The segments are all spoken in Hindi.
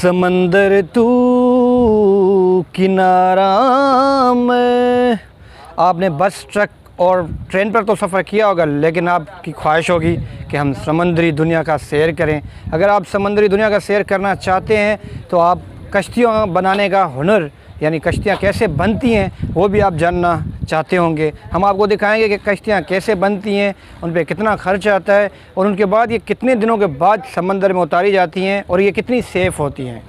समंदर तू किनारा में। आपने बस, ट्रक और ट्रेन पर तो सफ़र किया होगा, लेकिन आपकी ख्वाहिश होगी कि हम समंदरी दुनिया का सैर करें। अगर आप समंदरी दुनिया का सैर करना चाहते हैं तो आप कश्तियाँ बनाने का हुनर, यानी कश्तियाँ कैसे बनती हैं, वो भी आप जानना चाहते होंगे। हम आपको दिखाएंगे कि कश्तियाँ कैसे बनती हैं, उन पर कितना खर्च आता है और उनके बाद ये कितने दिनों के बाद समंदर में उतारी जाती हैं और ये कितनी सेफ़ होती हैं।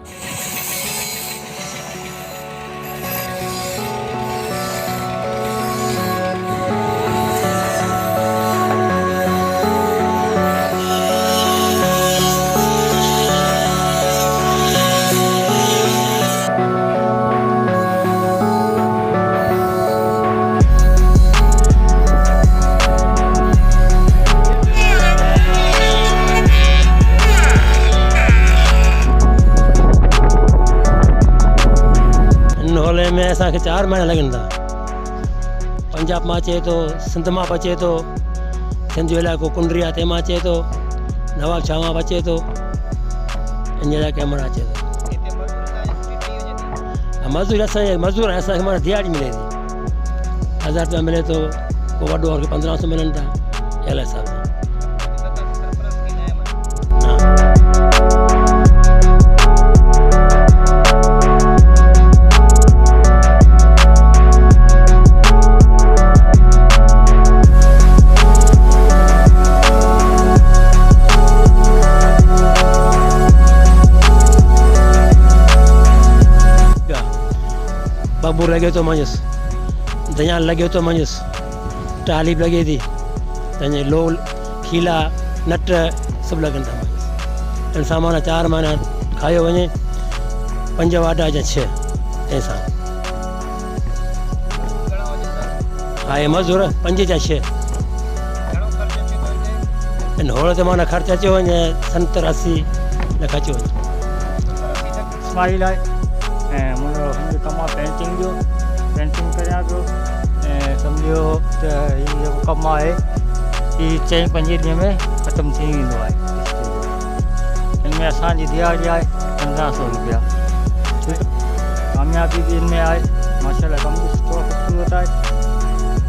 नोले में असांखे 4 महीना लगन था। पंजाब में अचे तो, सिंध में अचे तो, सिंध जो इलाइक़ो कुंडरिया ते में अचे तो, नवाब शाह में अचे तो, इन इलाइक़े में अचे तो। मज़दूर असांखे माना दिहाड़ी मिले थी, 1000 रुपया मिले तो को वॾो और 1500 मिलनि था, अहिड़े हिसाब सां। बबूर लगे तो मंझस, दयान लगे तो मंझस, तालीब लगे थी, तंहिंजे लोल खीला नट सब लगन था मंझस। इन सामान 4 महीना खायो वञे, 5 वाटा या 6 ऐसा। हाँ ये मज़दूर 5 या 6 इन होड़ ते माना ख़र्च अची वञे 70-80 लख अची वञे। इस्माइल आहे ऐं मुंहिंजो कमु आहे पेंटिंग जो, पेंटिंग करियां पियो ऐं सम्झो त हीउ जेको कमु आहे हीउ 4-5 ॾींहं में ख़तमु थी वेंदो आहे। हिन में असांजी दिहाड़ी आहे 1500 रुपया। कामयाबी बि हिन में आहे, माशाल्लाह कमु बि सुठो ख़ूबसूरत आहे।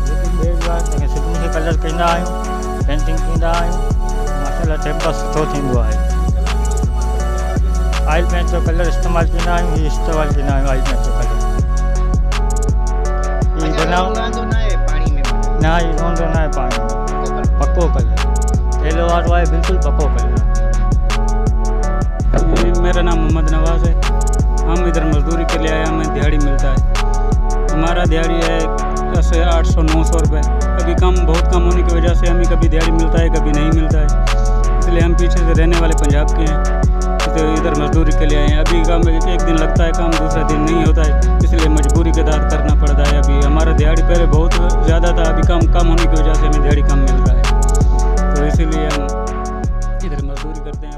लेकिन ॿिए जो आहे असांखे सभिनी खे कलर कंदा आहियूं, पेंटिंग कंदा आहियूं, माशाल्लाह टेम्पर सुठो थींदो आहे। ऑयल पेंट जो कलर इस्तेमालु कंदा आहियूं, हीउ इस्तेमालु कंदा आहियूं ऑयल पेंट जो कलर। हीउ बनाओ न, हीउ रोंदो न आहे पाणी में, पको कलर तेलो वारो आहे, बिल्कुल पको कलर। मेरा नाम मोहम्मद नवाज़ है। हम इधर मजदूरी के लिए आए, हमें दिहाड़ी मिलता है। हमारा दिहाड़ी है 800-900 रुपये। कभी कम, बहुत कम होने की वजह से हमें कभी दिहाड़ी मिलता है, कभी नहीं मिलता है। इसलिए हम पीछे से रहने वाले पंजाब के हैं, तो इधर मजदूरी के लिए आए हैं। अभी काम एक दिन लगता है, काम दूसरा दिन नहीं होता है, इसलिए मजबूरी के तहत करना पड़ता है। अभी हमारा दिहाड़ी पहले बहुत ज़्यादा था, अभी कम होने की वजह से हमें दिहाड़ी कम मिल रहा है, तो इसीलिए हम इधर मजदूरी करते हैं।